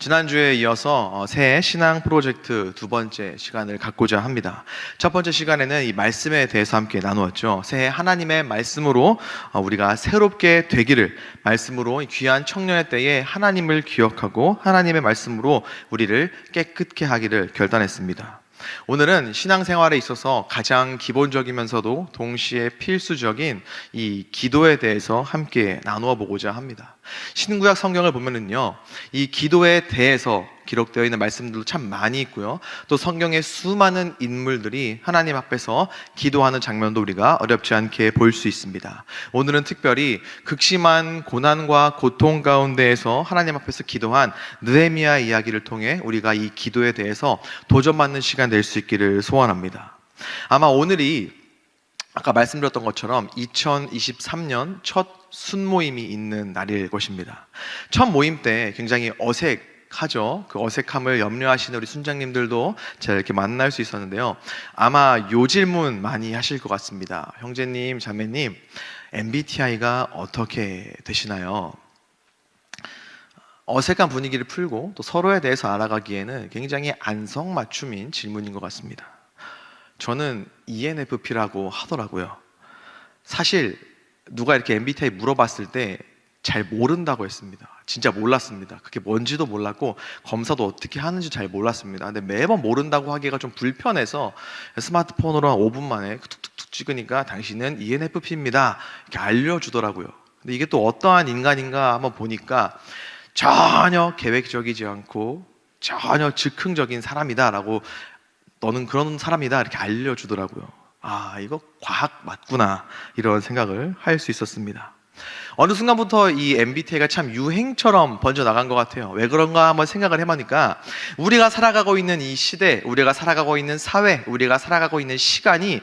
지난주에 이어서 새해 신앙 프로젝트 두 번째 시간을 갖고자 합니다. 첫 번째 시간에는 이 말씀에 대해서 함께 나누었죠. 새해 하나님의 말씀으로 우리가 새롭게 되기를, 말씀으로 귀한 청년의 때에 하나님을 기억하고 하나님의 말씀으로 우리를 깨끗게 하기를 결단했습니다. 오늘은 신앙생활에 있어서 가장 기본적이면서도 동시에 필수적인 이 기도에 대해서 함께 나누어 보고자 합니다. 신구약 성경을 보면은요, 이 기도에 대해서 기록되어 있는 말씀들도 참 많이 있고요, 또 성경의 수많은 인물들이 하나님 앞에서 기도하는 장면도 우리가 어렵지 않게 볼 수 있습니다. 오늘은 특별히 극심한 고난과 고통 가운데에서 하나님 앞에서 기도한 느헤미야 이야기를 통해 우리가 이 기도에 대해서 도전받는 시간 될 수 있기를 소원합니다. 아마 오늘이 아까 말씀드렸던 것처럼 2023년 첫 순모임이 있는 날일 것입니다. 첫 모임 때 굉장히 어색하죠. 그 어색함을 염려하시는 우리 순장님들도 제가 이렇게 만날 수 있었는데요, 아마 요 질문 많이 하실 것 같습니다. 형제님, 자매님, MBTI가 어떻게 되시나요? 어색한 분위기를 풀고 또 서로에 대해서 알아가기에는 굉장히 안성맞춤인 질문인 것 같습니다. 저는 ENFP라고 하더라고요. 사실 누가 이렇게 MBTI 물어봤을 때 잘 모른다고 했습니다. 진짜 몰랐습니다. 그게 뭔지도 몰랐고 검사도 어떻게 하는지 잘 몰랐습니다. 근데 매번 모른다고 하기가 좀 불편해서 스마트폰으로 한 5분 만에 툭툭툭 찍으니까 당신은 ENFP입니다 이렇게 알려주더라고요. 근데 이게 또 어떠한 인간인가 한번 보니까 전혀 계획적이지 않고 전혀 즉흥적인 사람이다라고, 너는 그런 사람이다 이렇게 알려주더라고요. 아, 이거 과학 맞구나, 이런 생각을 할 수 있었습니다. 어느 순간부터 이 MBTI가 참 유행처럼 번져나간 것 같아요. 왜 그런가 한번 생각을 해보니까 우리가 살아가고 있는 이 시대, 우리가 살아가고 있는 사회, 우리가 살아가고 있는 시간이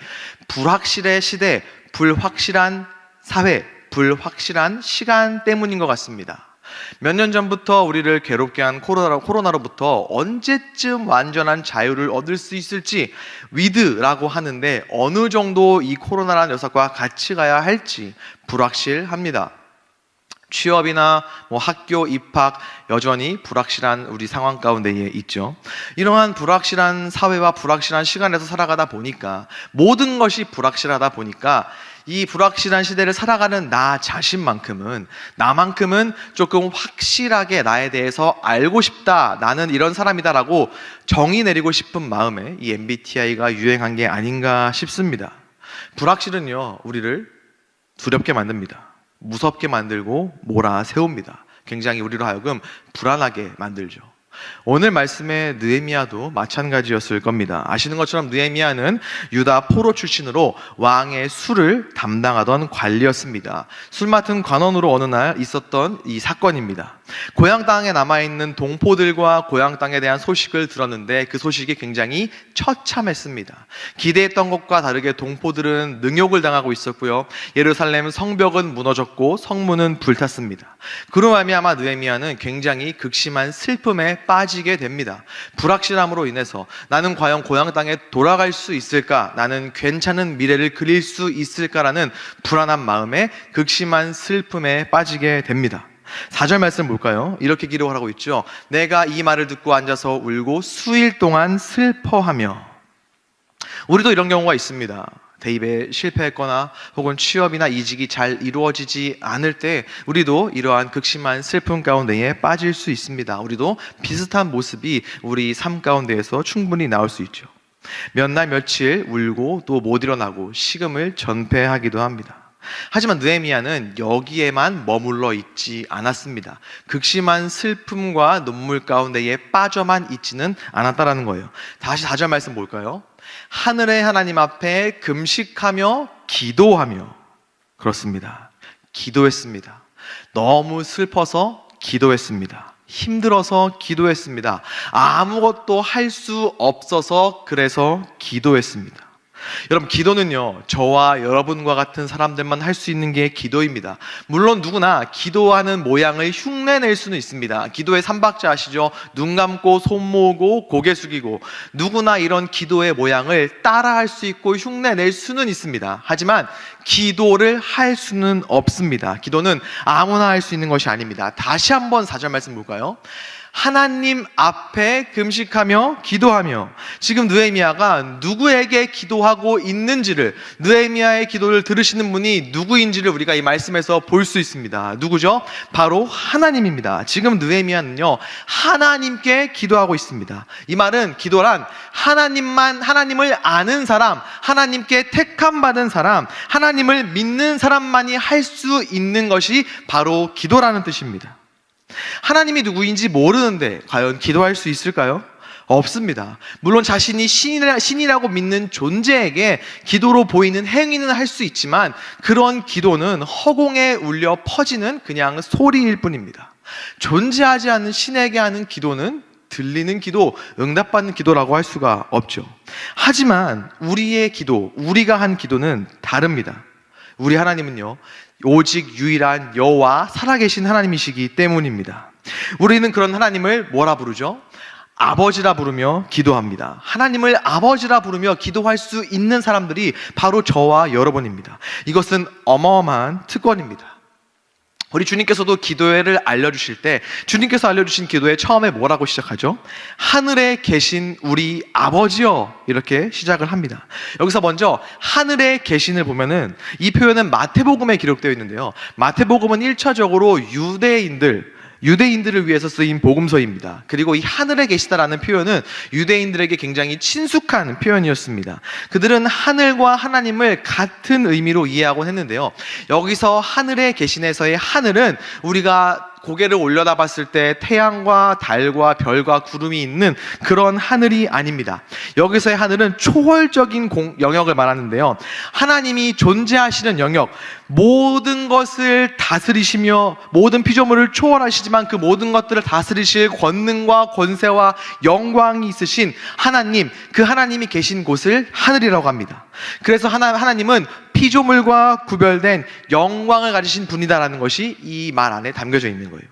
불확실의 시대, 불확실한 사회, 불확실한 시간 때문인 것 같습니다. 몇 년 전부터 우리를 괴롭게 한 코로나로부터 언제쯤 완전한 자유를 얻을 수 있을지 위드라고 하는데, 어느 정도 이 코로나라는 녀석과 같이 가야 할지 불확실합니다. 취업이나 학교 입학, 여전히 불확실한 우리 상황 가운데에 있죠. 이러한 불확실한 사회와 불확실한 시간에서 살아가다 보니까, 모든 것이 불확실하다 보니까 이 불확실한 시대를 살아가는 나 자신만큼은, 나만큼은 조금 확실하게 나에 대해서 알고 싶다, 나는 이런 사람이다 라고 정의 내리고 싶은 마음에 이 MBTI가 유행한 게 아닌가 싶습니다. 불확실은요, 우리를 두렵게 만듭니다. 무섭게 만들고 몰아세웁니다. 굉장히 우리로 하여금 불안하게 만들죠. 오늘 말씀의 느헤미야도 마찬가지였을 겁니다. 아시는 것처럼 느헤미야는 유다 포로 출신으로 왕의 술을 담당하던 관리였습니다. 술 맡은 관원으로 어느 날 있었던 이 사건입니다. 고향 땅에 남아있는 동포들과 고향 땅에 대한 소식을 들었는데 그 소식이 굉장히 처참했습니다. 기대했던 것과 다르게 동포들은 능욕을 당하고 있었고요, 예루살렘 성벽은 무너졌고 성문은 불탔습니다. 그로 말미암아 느헤미야는 굉장히 극심한 슬픔에 빠지게 됩니다. 불확실함으로 인해서 나는 과연 고향 땅에 돌아갈 수 있을까, 나는 괜찮은 미래를 그릴 수 있을까라는 불안한 마음에 극심한 슬픔에 빠지게 됩니다. 4절 말씀 볼까요? 이렇게 기록을 하고 있죠. 내가 이 말을 듣고 앉아서 울고 수일 동안 슬퍼하며. 우리도 이런 경우가 있습니다. 대입에 실패했거나 혹은 취업이나 이직이 잘 이루어지지 않을 때 우리도 이러한 극심한 슬픔 가운데에 빠질 수 있습니다. 우리도 비슷한 모습이 우리 삶 가운데에서 충분히 나올 수 있죠. 몇 날 며칠 울고 또 못 일어나고 식음을 전폐하기도 합니다. 하지만 느헤미야는 여기에만 머물러 있지 않았습니다. 극심한 슬픔과 눈물 가운데에 빠져만 있지는 않았다라는 거예요. 다시 4절 말씀 볼까요? 하늘의 하나님 앞에 금식하며 기도하며. 그렇습니다. 기도했습니다. 너무 슬퍼서 기도했습니다. 힘들어서 기도했습니다. 아무것도 할 수 없어서 그래서 기도했습니다. 여러분, 기도는요, 저와 여러분과 같은 사람들만 할 수 있는 게 기도입니다. 물론 누구나 기도하는 모양을 흉내낼 수는 있습니다. 기도의 3박자 아시죠? 눈 감고 손 모으고 고개 숙이고. 누구나 이런 기도의 모양을 따라할 수 있고 흉내낼 수는 있습니다. 하지만 기도를 할 수는 없습니다. 기도는 아무나 할 수 있는 것이 아닙니다. 다시 한번 4절 말씀 볼까요? 하나님 앞에 금식하며 기도하며, 지금 느헤미야가 누구에게 기도하고 있는지를, 느헤미야의 기도를 들으시는 분이 누구인지를 우리가 이 말씀에서 볼 수 있습니다. 누구죠? 바로 하나님입니다. 지금 느헤미야는요, 하나님께 기도하고 있습니다. 이 말은 기도란 하나님을 아는 사람, 하나님께 택함 받은 사람, 하나님을 믿는 사람만이 할 수 있는 것이 바로 기도라는 뜻입니다. 하나님이 누구인지 모르는데 과연 기도할 수 있을까요? 없습니다. 물론 자신이 신이라고 믿는 존재에게 기도로 보이는 행위는 할 수 있지만, 그런 기도는 허공에 울려 퍼지는 그냥 소리일 뿐입니다. 존재하지 않는 신에게 하는 기도는 들리는 기도, 응답받는 기도라고 할 수가 없죠. 하지만 우리의 기도, 우리가 한 기도는 다릅니다. 우리 하나님은요, 오직 유일한 여호와 살아계신 하나님이시기 때문입니다. 우리는 그런 하나님을 뭐라 부르죠? 아버지라 부르며 기도합니다. 하나님을 아버지라 부르며 기도할 수 있는 사람들이 바로 저와 여러분입니다. 이것은 어마어마한 특권입니다. 우리 주님께서도 기도회를 알려주실 때, 주님께서 알려주신 기도회 처음에 뭐라고 시작하죠? 하늘에 계신 우리 아버지여, 이렇게 시작을 합니다. 여기서 먼저 하늘에 계신을 보면은, 이 표현은 마태복음에 기록되어 있는데요, 마태복음은 1차적으로 유대인들을 위해서 쓰인 복음서입니다. 그리고 이 하늘에 계시다라는 표현은 유대인들에게 굉장히 친숙한 표현이었습니다. 그들은 하늘과 하나님을 같은 의미로 이해하곤 했는데요, 여기서 하늘에 계신에서의 하늘은 우리가 고개를 올려다 봤을 때 태양과 달과 별과 구름이 있는 그런 하늘이 아닙니다. 여기서의 하늘은 초월적인 영역을 말하는데요, 하나님이 존재하시는 영역, 모든 것을 다스리시며 모든 피조물을 초월하시지만 그 모든 것들을 다스리실 권능과 권세와 영광이 있으신 하나님, 그 하나님이 계신 곳을 하늘이라고 합니다. 그래서 하나님은 피조물과 구별된 영광을 가지신 분이다라는 것이 이 말 안에 담겨져 있는 거예요.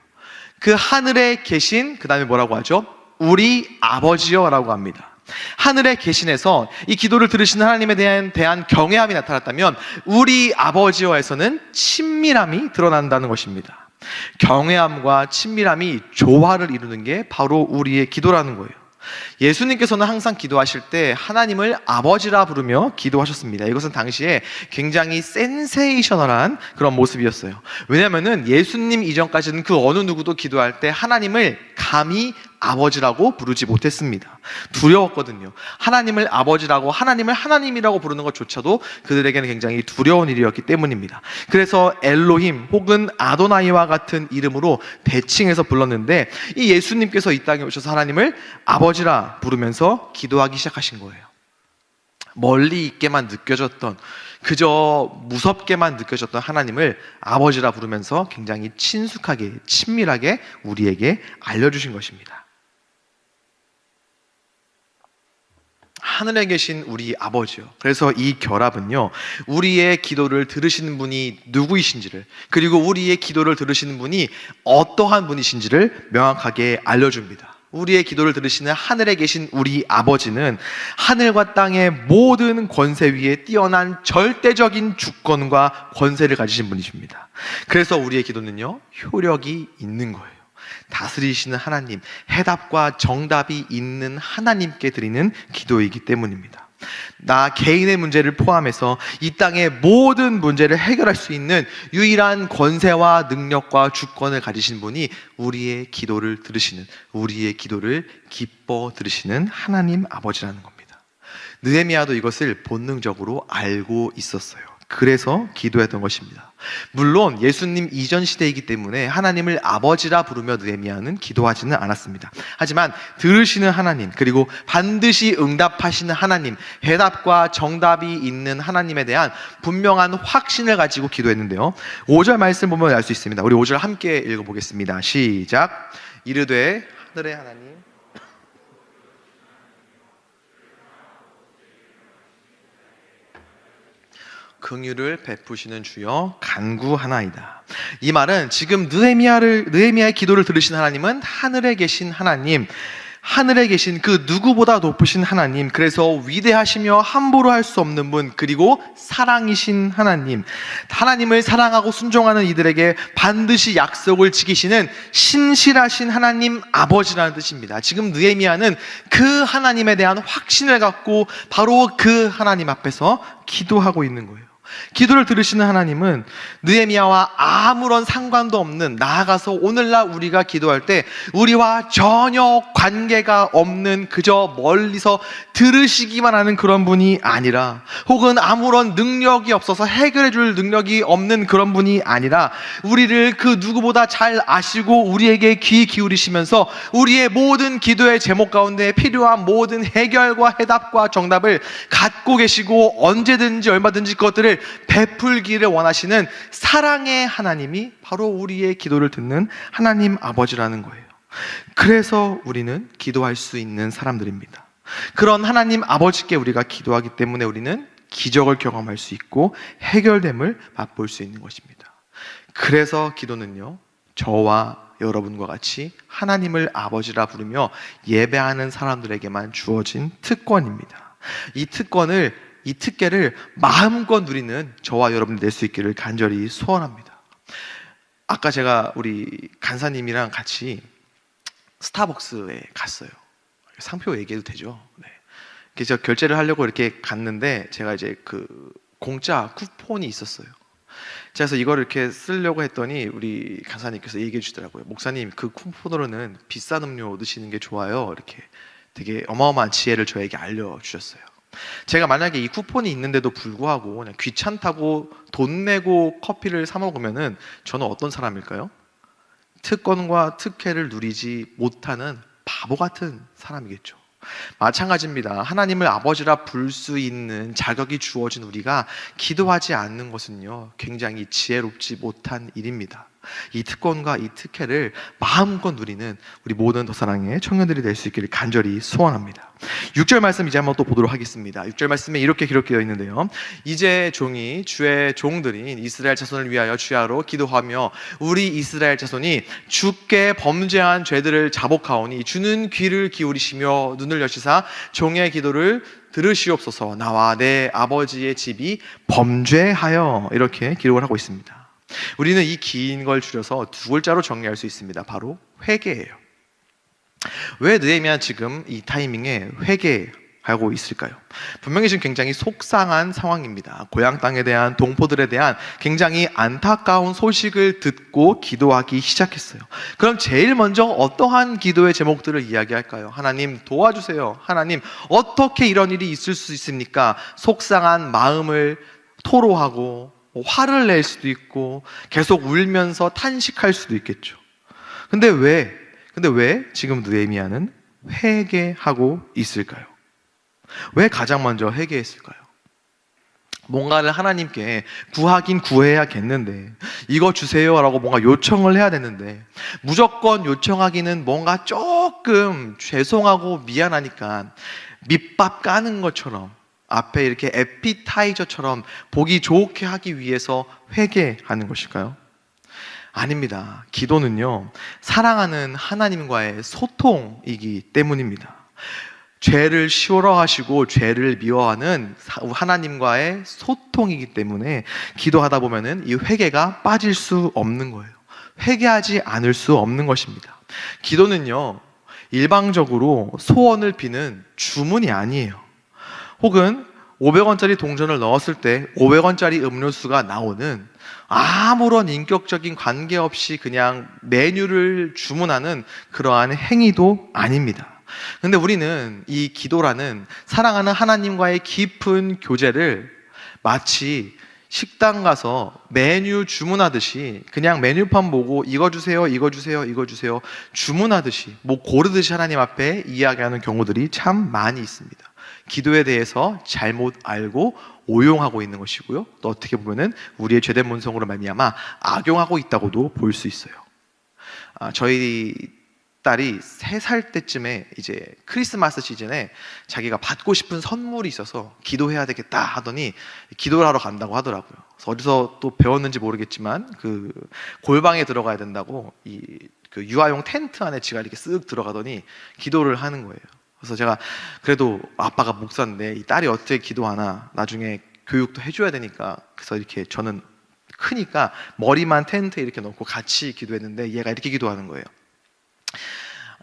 그 하늘에 계신, 그 다음에 뭐라고 하죠? 우리 아버지여 라고 합니다. 하늘에 계신에서 이 기도를 들으시는 하나님에 대한 경외함이 나타났다면, 우리 아버지여에서는 친밀함이 드러난다는 것입니다. 경외함과 친밀함이 조화를 이루는 게 바로 우리의 기도라는 거예요. 예수님께서는 항상 기도하실 때 하나님을 아버지라 부르며 기도하셨습니다. 이것은 당시에 굉장히 센세이셔널한 그런 모습이었어요. 왜냐하면 예수님 이전까지는 그 어느 누구도 기도할 때 하나님을 감히 아버지라고 부르지 못했습니다. 두려웠거든요. 하나님을 아버지라고, 하나님을 하나님이라고 부르는 것조차도 그들에게는 굉장히 두려운 일이었기 때문입니다. 그래서 엘로힘 혹은 아도나이와 같은 이름으로 대칭해서 불렀는데, 이 예수님께서 이 땅에 오셔서 하나님을 아버지라 부르면서 기도하기 시작하신 거예요. 멀리 있게만 느껴졌던, 그저 무섭게만 느껴졌던 하나님을 아버지라 부르면서 굉장히 친숙하게, 친밀하게 우리에게 알려주신 것입니다. 하늘에 계신 우리 아버지요. 그래서 이 결합은요, 우리의 기도를 들으시는 분이 누구이신지를, 그리고 우리의 기도를 들으시는 분이 어떠한 분이신지를 명확하게 알려줍니다. 우리의 기도를 들으시는 하늘에 계신 우리 아버지는 하늘과 땅의 모든 권세 위에 뛰어난 절대적인 주권과 권세를 가지신 분이십니다. 그래서 우리의 기도는요, 효력이 있는 거예요. 다스리시는 하나님, 해답과 정답이 있는 하나님께 드리는 기도이기 때문입니다. 나 개인의 문제를 포함해서 이 땅의 모든 문제를 해결할 수 있는 유일한 권세와 능력과 주권을 가지신 분이 우리의 기도를 들으시는, 우리의 기도를 기뻐 들으시는 하나님 아버지라는 겁니다. 느헤미야도 이것을 본능적으로 알고 있었어요. 그래서 기도했던 것입니다. 물론 예수님 이전 시대이기 때문에 하나님을 아버지라 부르며 느헤미야는 기도하지는 않았습니다. 하지만 들으시는 하나님, 그리고 반드시 응답하시는 하나님, 해답과 정답이 있는 하나님에 대한 분명한 확신을 가지고 기도했는데요, 5절 말씀 보면 알 수 있습니다. 우리 5절 함께 읽어보겠습니다. 시작. 이르되 하늘의 하나님, 긍휼을 베푸시는 주여 간구하나이다. 이 말은 지금 느헤미야의 기도를 들으신 하나님은 하늘에 계신 하나님, 하늘에 계신 그 누구보다 높으신 하나님, 그래서 위대하시며 함부로 할 수 없는 분, 그리고 사랑이신 하나님, 하나님을 사랑하고 순종하는 이들에게 반드시 약속을 지키시는 신실하신 하나님 아버지라는 뜻입니다. 지금 느헤미야는 그 하나님에 대한 확신을 갖고 바로 그 하나님 앞에서 기도하고 있는 거예요. 기도를 들으시는 하나님은 느헤미야와 아무런 상관도 없는, 나아가서 오늘날 우리가 기도할 때 우리와 전혀 관계가 없는, 그저 멀리서 들으시기만 하는 그런 분이 아니라, 혹은 아무런 능력이 없어서 해결해 줄 능력이 없는 그런 분이 아니라, 우리를 그 누구보다 잘 아시고 우리에게 귀 기울이시면서 우리의 모든 기도의 제목 가운데 필요한 모든 해결과 해답과 정답을 갖고 계시고 언제든지 얼마든지 그것들을 베풀기를 원하시는 사랑의 하나님이 바로 우리의 기도를 듣는 하나님 아버지라는 거예요. 그래서 우리는 기도할 수 있는 사람들입니다. 그런 하나님 아버지께 우리가 기도하기 때문에 우리는 기적을 경험할 수 있고 해결됨을 맛볼 수 있는 것입니다. 그래서 기도는요, 저와 여러분과 같이 하나님을 아버지라 부르며 예배하는 사람들에게만 주어진 특권입니다. 이 특권을 마음껏 누리는 저와 여러분이 될 수 있기를 간절히 소원합니다. 아까 제가 우리 간사님이랑 같이 스타벅스에 갔어요. 상표 얘기해도 되죠? 네. 그래서 결제를 하려고 이렇게 갔는데 제가 이제 그 공짜 쿠폰이 있었어요. 그래서 이걸 이렇게 쓰려고 했더니 우리 간사님께서 얘기해 주시더라고요. 목사님, 그 쿠폰으로는 비싼 음료 드시는 게 좋아요. 이렇게 되게 어마어마한 지혜를 저에게 알려주셨어요. 제가 만약에 이 쿠폰이 있는데도 불구하고 그냥 귀찮다고 돈 내고 커피를 사 먹으면은 저는 어떤 사람일까요? 특권과 특혜를 누리지 못하는 바보 같은 사람이겠죠. 마찬가지입니다. 하나님을 아버지라 부를 수 있는 자격이 주어진 우리가 기도하지 않는 것은요, 굉장히 지혜롭지 못한 일입니다. 이 특권과 이 특혜를 마음껏 누리는 우리 모든 더사랑의 청년들이 될 수 있기를 간절히 소원합니다. 6절 말씀 이제 한번 또 보도록 하겠습니다. 6절 말씀에 이렇게 기록되어 있는데요, 이제 종이 주의 종들인 이스라엘 자손을 위하여 주야로 기도하며 우리 이스라엘 자손이 주께 범죄한 죄들을 자복하오니 주는 귀를 기울이시며 눈을 여시사 종의 기도를 들으시옵소서. 나와 내 아버지의 집이 범죄하여, 이렇게 기록을 하고 있습니다. 우리는 이 긴 걸 줄여서 두 글자로 정리할 수 있습니다. 바로 회개예요. 왜 느헤미야 지금 이 타이밍에 회개하고 있을까요? 분명히 지금 굉장히 속상한 상황입니다. 고향 땅에 대한, 동포들에 대한 굉장히 안타까운 소식을 듣고 기도하기 시작했어요. 그럼 제일 먼저 어떠한 기도의 제목들을 이야기할까요? 하나님 도와주세요. 하나님, 어떻게 이런 일이 있을 수 있습니까? 속상한 마음을 토로하고 화를 낼 수도 있고 계속 울면서 탄식할 수도 있겠죠. 근데 왜 지금 느헤미야는 회개하고 있을까요? 왜 가장 먼저 회개했을까요? 뭔가를 하나님께 구하긴 구해야겠는데, 이거 주세요라고 뭔가 요청을 해야 되는데, 무조건 요청하기는 뭔가 조금 죄송하고 미안하니까 밑밥 까는 것처럼 앞에 이렇게 에피타이저처럼 보기 좋게 하기 위해서 회개하는 것일까요? 아닙니다. 기도는요, 사랑하는 하나님과의 소통이기 때문입니다. 죄를 싫어하시고 죄를 미워하는 하나님과의 소통이기 때문에 기도하다 보면은 이 회개가 빠질 수 없는 거예요. 회개하지 않을 수 없는 것입니다. 기도는요, 일방적으로 소원을 비는 주문이 아니에요. 혹은 500원짜리 동전을 넣었을 때 500원짜리 음료수가 나오는, 아무런 인격적인 관계없이 그냥 메뉴를 주문하는 그러한 행위도 아닙니다. 근데 우리는 이 기도라는 사랑하는 하나님과의 깊은 교제를 마치 식당 가서 메뉴 주문하듯이 그냥 메뉴판 보고 이거 주세요, 이거 주세요, 이거 주세요 주문하듯이 뭐 고르듯이 하나님 앞에 이야기하는 경우들이 참 많이 있습니다. 기도에 대해서 잘못 알고 오용하고 있는 것이고요, 또 어떻게 보면은 우리의 죄된 본성으로 말미암아 악용하고 있다고도 볼 수 있어요. 저희 딸이 3살 때쯤에 이제 크리스마스 시즌에 자기가 받고 싶은 선물이 있어서 기도해야 되겠다 하더니 기도를 하러 간다고 하더라고요. 그래서 어디서 또 배웠는지 모르겠지만 그 골방에 들어가야 된다고 이 그 유아용 텐트 안에 지가 이렇게 쓱 들어가더니 기도를 하는 거예요. 그래서 제가 그래도 아빠가 목사인데 이 딸이 어떻게 기도하나 나중에 교육도 해줘야 되니까, 그래서 이렇게 저는 크니까 머리만 텐트에 이렇게 넣고 같이 기도했는데 얘가 이렇게 기도하는 거예요.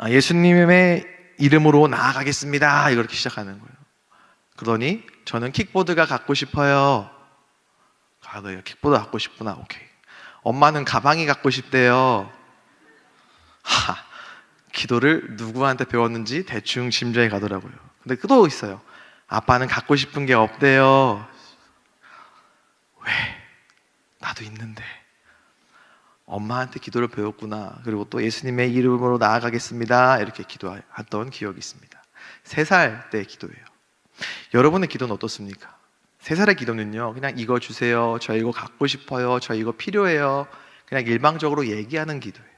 예수님의 이름으로 나아가겠습니다, 이렇게 시작하는 거예요. 그러더니 저는 킥보드가 갖고 싶어요. 너희가 킥보드 갖고 싶구나. 오케이. 엄마는 가방이 갖고 싶대요. 기도를 누구한테 배웠는지 대충 짐작이 가더라고요. 근데 또 있어요. 아빠는 갖고 싶은 게 없대요. 왜? 나도 있는데. 엄마한테 기도를 배웠구나. 그리고 또 예수님의 이름으로 나아가겠습니다, 이렇게 기도했던 기억이 있습니다. 3살 때 기도예요. 여러분의 기도는 어떻습니까? 3살의 기도는요, 그냥 이거 주세요, 저 이거 갖고 싶어요, 저 이거 필요해요, 그냥 일방적으로 얘기하는 기도예요.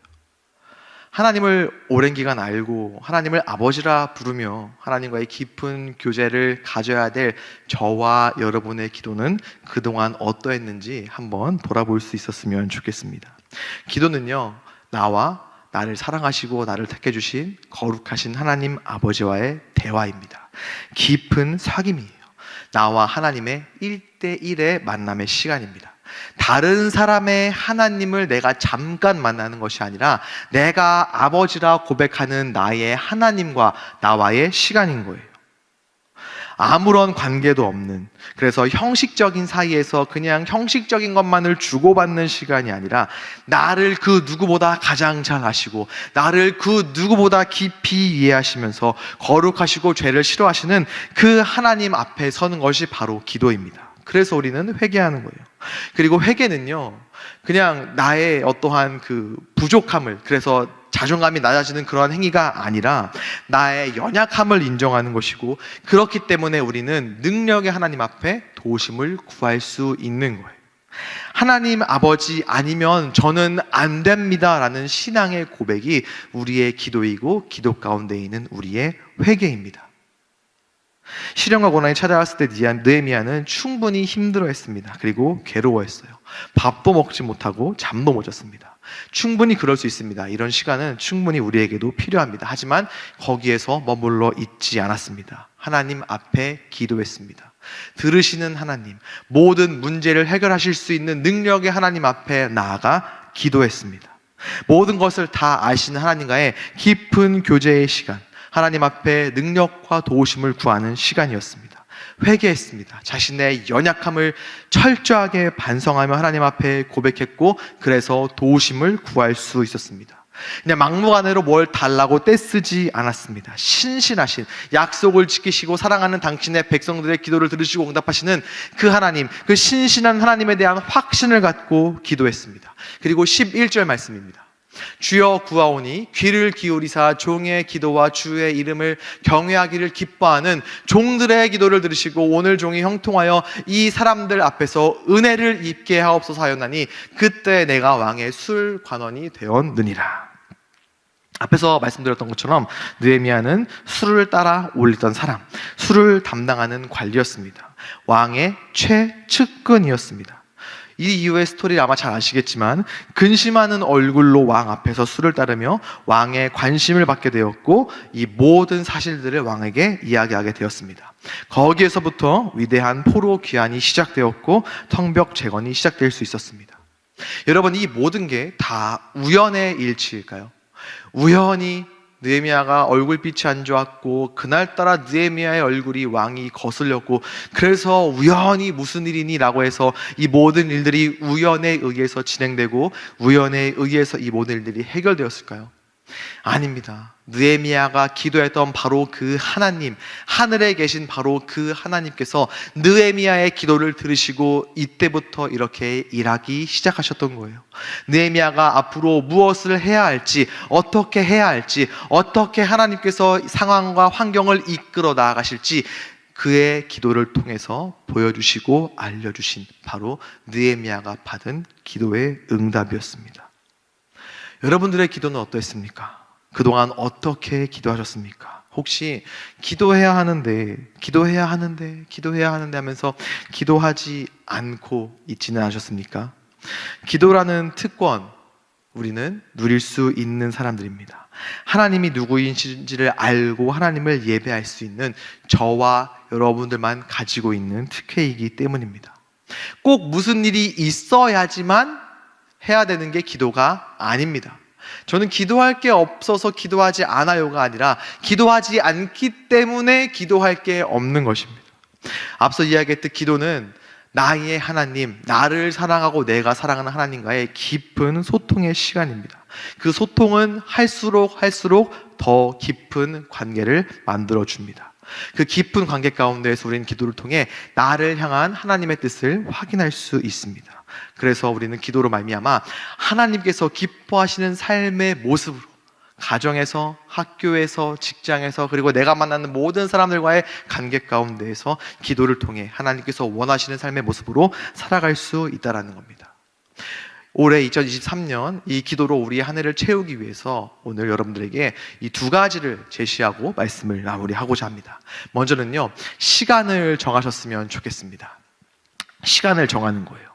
하나님을 오랜 기간 알고 하나님을 아버지라 부르며 하나님과의 깊은 교제를 가져야 될 저와 여러분의 기도는 그동안 어떠했는지 한번 돌아볼 수 있었으면 좋겠습니다. 기도는요, 나와 나를 사랑하시고 나를 택해 주신 거룩하신 하나님 아버지와의 대화입니다. 깊은 사귐이에요. 나와 하나님의 1대1의 만남의 시간입니다. 다른 사람의 하나님을 내가 잠깐 만나는 것이 아니라 내가 아버지라 고백하는 나의 하나님과 나와의 시간인 거예요. 아무런 관계도 없는, 그래서 형식적인 사이에서 그냥 형식적인 것만을 주고받는 시간이 아니라 나를 그 누구보다 가장 잘 아시고 나를 그 누구보다 깊이 이해하시면서 거룩하시고 죄를 싫어하시는 그 하나님 앞에 서는 것이 바로 기도입니다. 그래서 우리는 회개하는 거예요. 그리고 회개는요, 그냥 나의 어떠한 그 부족함을, 그래서 자존감이 낮아지는 그러한 행위가 아니라 나의 연약함을 인정하는 것이고, 그렇기 때문에 우리는 능력의 하나님 앞에 도우심을 구할 수 있는 거예요. 하나님 아버지 아니면 저는 안 됩니다 라는 신앙의 고백이 우리의 기도이고 기도 가운데 있는 우리의 회개입니다. 시련과 고난이 찾아왔을 때 느헤미야는 충분히 힘들어했습니다. 그리고 괴로워했어요. 밥도 먹지 못하고 잠도 못 잤습니다. 충분히 그럴 수 있습니다. 이런 시간은 충분히 우리에게도 필요합니다. 하지만 거기에서 머물러 있지 않았습니다. 하나님 앞에 기도했습니다. 들으시는 하나님, 모든 문제를 해결하실 수 있는 능력의 하나님 앞에 나아가 기도했습니다. 모든 것을 다 아시는 하나님과의 깊은 교제의 시간, 하나님 앞에 능력과 도우심을 구하는 시간이었습니다. 회개했습니다. 자신의 연약함을 철저하게 반성하며 하나님 앞에 고백했고, 그래서 도우심을 구할 수 있었습니다. 그냥 막무가내로 뭘 달라고 떼쓰지 않았습니다. 신실하신, 약속을 지키시고 사랑하는 당신의 백성들의 기도를 들으시고 응답하시는 그 하나님, 그 신실한 하나님에 대한 확신을 갖고 기도했습니다. 그리고 11절 말씀입니다. 주여 구하오니 귀를 기울이사 종의 기도와 주의 이름을 경외하기를 기뻐하는 종들의 기도를 들으시고 오늘 종이 형통하여 이 사람들 앞에서 은혜를 입게 하옵소서 하였나니 그때 내가 왕의 술 관원이 되었느니라. 앞에서 말씀드렸던 것처럼 느헤미야는 술을 따라 올리던 사람, 술을 담당하는 관리였습니다. 왕의 최측근이었습니다. 이 이후의 스토리를 아마 잘 아시겠지만 근심하는 얼굴로 왕 앞에서 술을 따르며 왕의 관심을 받게 되었고, 이 모든 사실들을 왕에게 이야기하게 되었습니다. 거기에서부터 위대한 포로 귀환이 시작되었고 성벽 재건이 시작될 수 있었습니다. 여러분, 이 모든 게 다 우연의 일치일까요? 우연히 느헤미야가 얼굴빛이 안 좋았고 그날따라 느헤미야의 얼굴이 왕이 거슬렸고 그래서 우연히 무슨 일이니? 라고 해서 이 모든 일들이 우연에 의해서 진행되고 우연에 의해서 이 모든 일들이 해결되었을까요? 아닙니다. 느헤미야가 기도했던 바로 그 하나님, 하늘에 계신 바로 그 하나님께서 느헤미야의 기도를 들으시고 이때부터 이렇게 일하기 시작하셨던 거예요. 느헤미야가 앞으로 무엇을 해야 할지, 어떻게 해야 할지, 어떻게 하나님께서 상황과 환경을 이끌어 나아가실지 그의 기도를 통해서 보여주시고 알려주신 바로 느헤미야가 받은 기도의 응답이었습니다. 여러분들의 기도는 어떠했습니까? 그동안 어떻게 기도하셨습니까? 혹시 기도해야 하는데 하면서 기도하지 않고 있지는 않으셨습니까? 기도라는 특권, 우리는 누릴 수 있는 사람들입니다. 하나님이 누구인지를 알고 하나님을 예배할 수 있는 저와 여러분들만 가지고 있는 특혜이기 때문입니다. 꼭 무슨 일이 있어야지만 해야 되는 게 기도가 아닙니다. 저는 기도할 게 없어서 기도하지 않아요가 아니라 기도하지 않기 때문에 기도할 게 없는 것입니다. 앞서 이야기했듯 기도는 나의 하나님, 나를 사랑하고 내가 사랑하는 하나님과의 깊은 소통의 시간입니다. 그 소통은 할수록 더 깊은 관계를 만들어줍니다. 그 깊은 관계 가운데에서 우리는 기도를 통해 나를 향한 하나님의 뜻을 확인할 수 있습니다. 그래서 우리는 기도로 말미암아 하나님께서 기뻐하시는 삶의 모습으로 가정에서, 학교에서, 직장에서, 그리고 내가 만나는 모든 사람들과의 관계 가운데에서 기도를 통해 하나님께서 원하시는 삶의 모습으로 살아갈 수 있다는 겁니다. 올해 2023년 이 기도로 우리의 한 해를 채우기 위해서 오늘 여러분들에게 이 두 가지를 제시하고 말씀을 마무리하고자 합니다. 먼저는요, 시간을 정하셨으면 좋겠습니다. 시간을 정하는 거예요.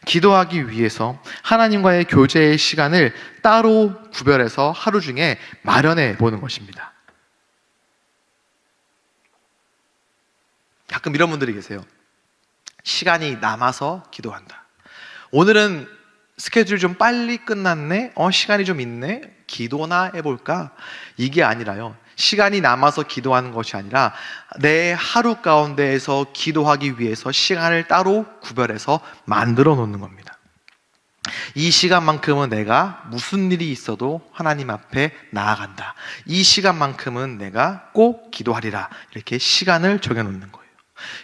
기도하기 위해서 하나님과의 교제의 시간을 따로 구별해서 하루 중에 마련해 보는 것입니다. 가끔 이런 분들이 계세요. 시간이 남아서 기도한다. 오늘은 스케줄이 좀 빨리 끝났네? 시간이 좀 있네? 기도나 해볼까? 이게 아니라요, 시간이 남아서 기도하는 것이 아니라 내 하루 가운데에서 기도하기 위해서 시간을 따로 구별해서 만들어 놓는 겁니다. 이 시간만큼은 내가 무슨 일이 있어도 하나님 앞에 나아간다. 이 시간만큼은 내가 꼭 기도하리라. 이렇게 시간을 정해놓는 거예요.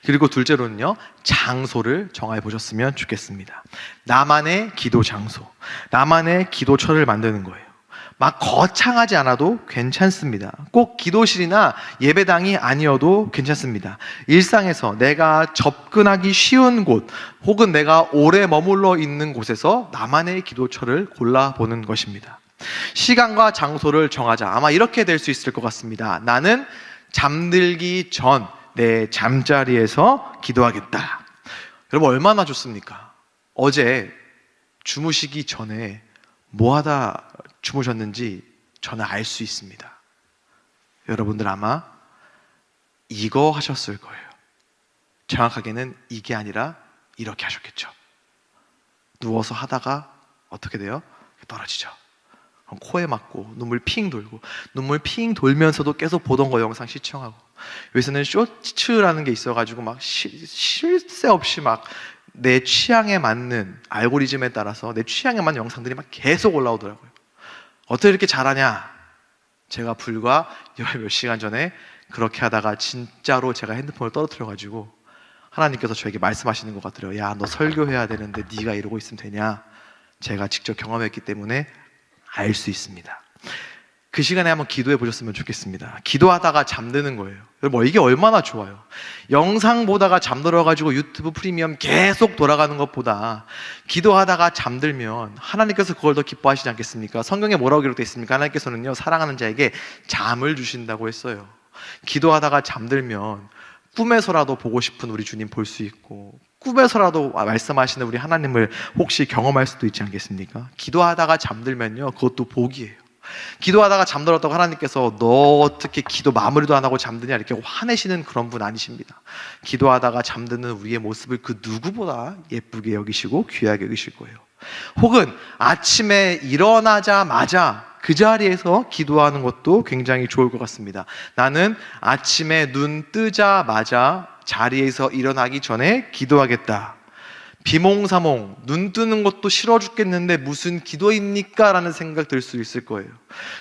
그리고 둘째로는요, 장소를 정해 보셨으면 좋겠습니다. 나만의 기도 장소, 나만의 기도처를 만드는 거예요. 막 거창하지 않아도 괜찮습니다. 꼭 기도실이나 예배당이 아니어도 괜찮습니다. 일상에서 내가 접근하기 쉬운 곳, 혹은 내가 오래 머물러 있는 곳에서 나만의 기도처를 골라보는 것입니다. 시간과 장소를 정하자. 아마 이렇게 될 수 있을 것 같습니다. 나는 잠들기 전 내 잠자리에서 기도하겠다. 여러분, 얼마나 좋습니까? 어제 주무시기 전에 뭐 하다 주무셨는지 저는 알 수 있습니다. 여러분들 아마 이거 하셨을 거예요. 정확하게는 이게 아니라 이렇게 하셨겠죠. 누워서 하다가 어떻게 돼요? 떨어지죠. 코에 맞고 눈물 핑 돌고, 눈물 핑 돌면서도 계속 보던 거 영상 시청하고, 요새는 쇼츠라는 게 있어가지고 막 쉴 새 없이 막 내 취향에 맞는 알고리즘에 따라서 내 취향에 맞는 영상들이 막 계속 올라오더라고요. 어떻게 이렇게 잘하냐? 제가 불과 몇 시간 전에 그렇게 하다가 진짜로 제가 핸드폰을 떨어뜨려가지고 하나님께서 저에게 말씀하시는 것 같더래요. 야, 너 설교해야 되는데 네가 이러고 있으면 되냐? 제가 직접 경험했기 때문에 알 수 있습니다. 그 시간에 한번 기도해 보셨으면 좋겠습니다. 기도하다가 잠드는 거예요. 여러분, 이게 얼마나 좋아요. 영상 보다가 잠들어가지고 유튜브 프리미엄 계속 돌아가는 것보다 기도하다가 잠들면 하나님께서 그걸 더 기뻐하시지 않겠습니까? 성경에 뭐라고 기록되어 있습니까? 하나님께서는요, 사랑하는 자에게 잠을 주신다고 했어요. 기도하다가 잠들면 꿈에서라도 보고 싶은 우리 주님 볼 수 있고, 꿈에서라도 말씀하시는 우리 하나님을 혹시 경험할 수도 있지 않겠습니까? 기도하다가 잠들면요, 그것도 복이에요. 기도하다가 잠들었다고 하나님께서 너 어떻게 기도 마무리도 안 하고 잠드냐 이렇게 화내시는 그런 분 아니십니다. 기도하다가 잠드는 우리의 모습을 그 누구보다 예쁘게 여기시고 귀하게 여기실 거예요. 혹은 아침에 일어나자마자 그 자리에서 기도하는 것도 굉장히 좋을 것 같습니다. 나는 아침에 눈 뜨자마자 자리에서 일어나기 전에 기도하겠다. 비몽사몽 눈 뜨는 것도 싫어 죽겠는데 무슨 기도입니까? 라는 생각 들 수 있을 거예요.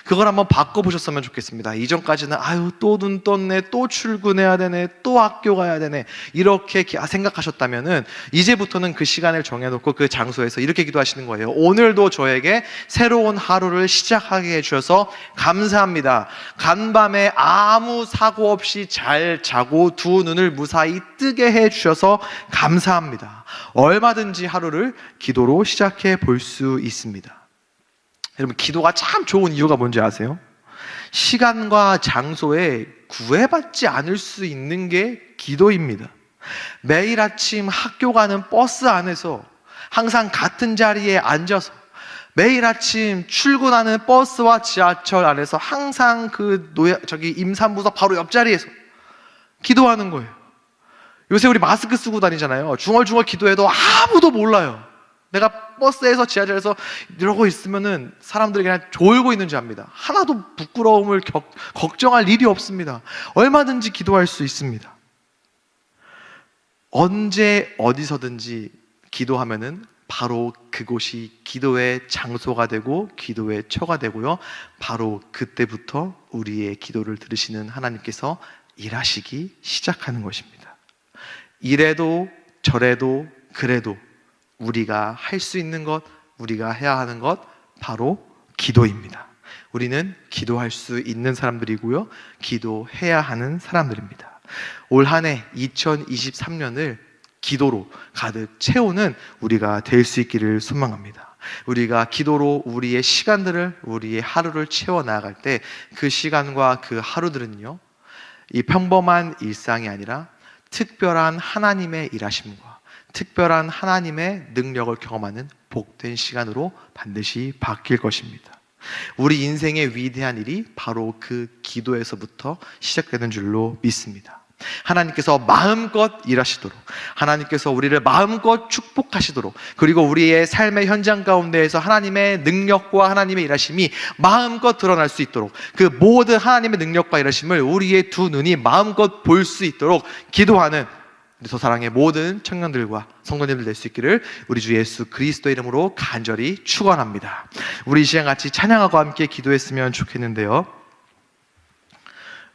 그걸 한번 바꿔보셨으면 좋겠습니다. 이전까지는 아유 또 눈 떴네, 또 출근해야 되네, 또 학교 가야 되네 이렇게 생각하셨다면은 이제부터는 그 시간을 정해놓고 그 장소에서 이렇게 기도하시는 거예요. 오늘도 저에게 새로운 하루를 시작하게 해주셔서 감사합니다. 간밤에 아무 사고 없이 잘 자고 두 눈을 무사히 뜨게 해주셔서 감사합니다. 얼마든지 하루를 기도로 시작해 볼 수 있습니다. 여러분, 기도가 참 좋은 이유가 뭔지 아세요? 시간과 장소에 구애받지 않을 수 있는 게 기도입니다. 매일 아침 학교 가는 버스 안에서 항상 같은 자리에 앉아서 매일 아침 출근하는 버스와 지하철 안에서 항상 임산부서 바로 옆자리에서 기도하는 거예요. 요새 우리 마스크 쓰고 다니잖아요. 중얼중얼 기도해도 아무도 몰라요. 내가 버스에서 지하철에서 이러고 있으면은 사람들이 그냥 졸고 있는 줄 압니다. 하나도 부끄러움을 걱정할 일이 없습니다. 얼마든지 기도할 수 있습니다. 언제 어디서든지 기도하면은 바로 그곳이 기도의 장소가 되고 기도의 처가 되고요, 바로 그때부터 우리의 기도를 들으시는 하나님께서 일하시기 시작하는 것입니다. 이래도 저래도 그래도 우리가 할 수 있는 것, 우리가 해야 하는 것, 바로 기도입니다. 우리는 기도할 수 있는 사람들이고요, 기도해야 하는 사람들입니다. 올 한 해 2023년을 기도로 가득 채우는 우리가 될 수 있기를 소망합니다. 우리가 기도로 우리의 시간들을, 우리의 하루를 채워 나아갈 때 그 시간과 그 하루들은요, 이 평범한 일상이 아니라 특별한 하나님의 일하심과 특별한 하나님의 능력을 경험하는 복된 시간으로 반드시 바뀔 것입니다. 우리 인생의 위대한 일이 바로 그 기도에서부터 시작되는 줄로 믿습니다. 하나님께서 마음껏 일하시도록, 하나님께서 우리를 마음껏 축복하시도록, 그리고 우리의 삶의 현장 가운데에서 하나님의 능력과 하나님의 일하심이 마음껏 드러날 수 있도록, 그 모든 하나님의 능력과 일하심을 우리의 두 눈이 마음껏 볼 수 있도록 기도하는 저 사랑의 모든 청년들과 성도님들 될 수 있기를 우리 주 예수 그리스도의 이름으로 간절히 축원합니다. 우리 이 시간 같이 찬양하고 함께 기도했으면 좋겠는데요,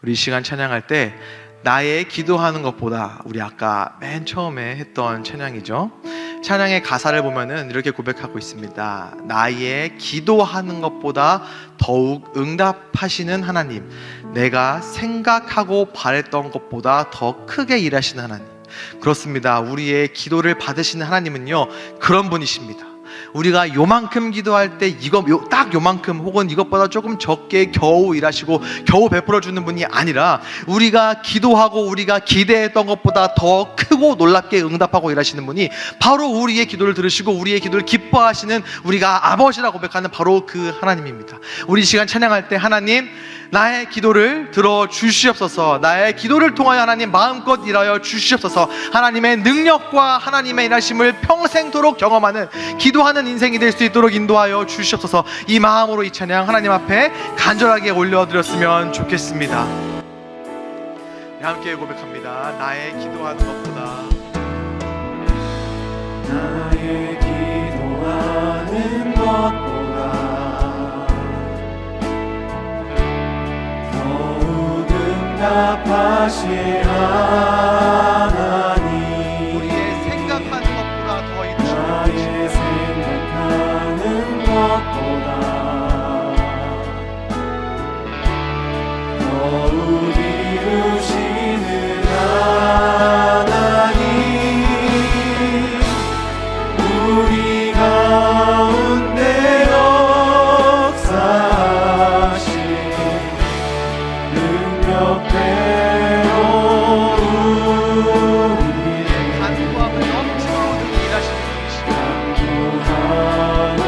우리 이 시간 찬양할 때 나의 기도하는 것보다, 우리 아까 맨 처음에 했던 찬양이죠. 찬양의 가사를 보면은 이렇게 고백하고 있습니다. 나의 기도하는 것보다 더욱 응답하시는 하나님, 내가 생각하고 바랬던 것보다 더 크게 일하시는 하나님. 그렇습니다. 우리의 기도를 받으시는 하나님은요, 그런 분이십니다. 우리가 요만큼 기도할 때 딱 요만큼 혹은 이것보다 조금 적게 겨우 일하시고 겨우 베풀어 주는 분이 아니라, 우리가 기도하고 우리가 기대했던 것보다 더 크고 놀랍게 응답하고 일하시는 분이 바로 우리의 기도를 들으시고 우리의 기도를 기뻐하시는, 우리가 아버지라고 고백하는 바로 그 하나님입니다. 우리 이 시간 찬양할 때 하나님, 나의 기도를 들어주시옵소서, 나의 기도를 통하여 하나님 마음껏 일하여 주시옵소서, 하나님의 능력과 하나님의 일하심을 평생도록 경험하는 기도하는 인생이 될 수 있도록 인도하여 주시옵소서. 이 마음으로 이 찬양 하나님 앞에 간절하게 올려드렸으면 좋겠습니다. 함께 고백합니다. 나의 기도하는 것보다, 나의 기도하는 것보다 더욱 응답하실 하나님, 우리의 생각하는 것보다 더 나의 생각하는 것보다 더욱 이루시는 하나님, 우리 가운데 역사하신 능력대로 우리의 간구함을 넘치도록 일하시는 분이시다. 간구함을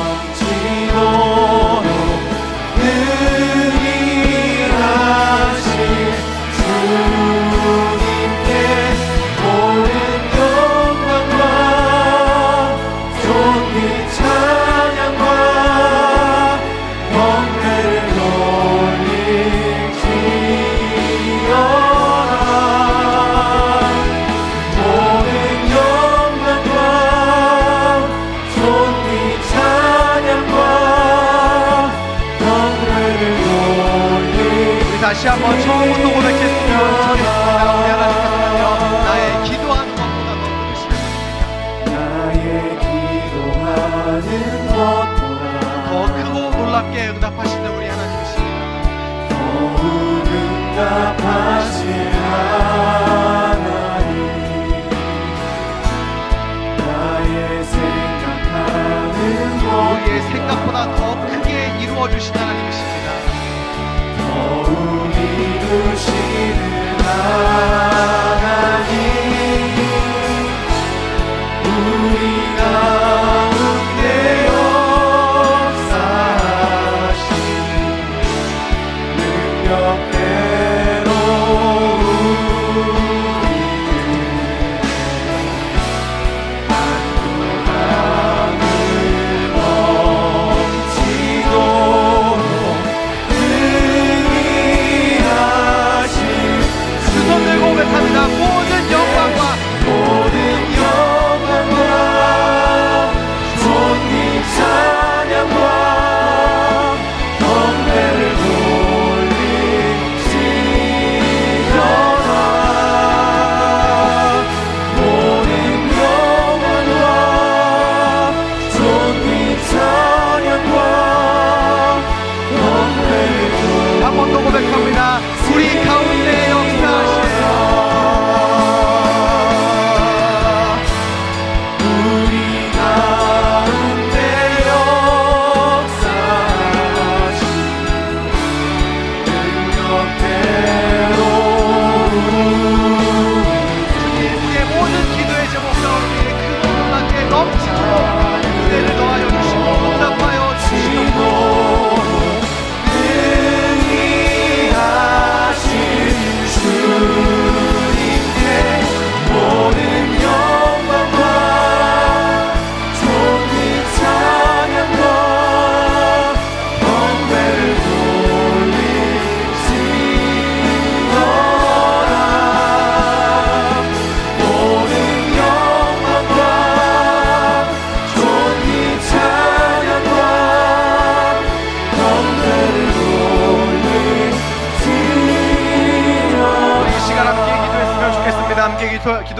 넘치도록 능히 하신 주님께 모든 영광과 존귀 찬양과 경배를 돌릴지어다. 모든 영광과 존귀 찬양과 경배를 돌릴 우리 다시 한번 처음부터 고백했으면 좋겠습니다. 우리 하나님께서는요, 나의 기도하는 것보다 더 크시는, 나의 기도하는 것보다 더 크고 놀랍게 응답하시는 우리 하나님이십니다. 더욱 응답하실 하나님, 나의 생각하는 우리의 것보다 생각보다 더 크게 이루어주신 하나님이십니다. 더욱 이루시는 하나님, 우리 가운데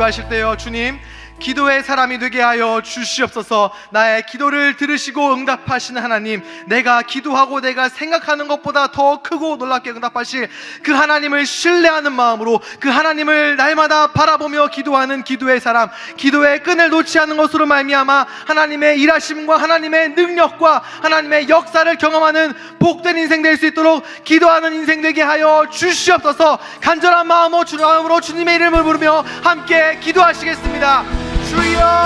기도하실 때요, 주님, 기도의 사람이 되게 하여 주시옵소서. 나의 기도를 들으시고 응답하시는 하나님, 내가 기도하고 내가 생각하는 것보다 더 크고 놀랍게 응답하실 그 하나님을 신뢰하는 마음으로 그 하나님을 날마다 바라보며 기도하는 기도의 사람, 기도의 끈을 놓지 않는 것으로 말미암아 하나님의 일하심과 하나님의 능력과 하나님의 역사를 경험하는 복된 인생 될 수 있도록 기도하는 인생 되게 하여 주시옵소서. 간절한 마음으로 주님의 이름을 부르며 함께 기도하시겠습니다. 주여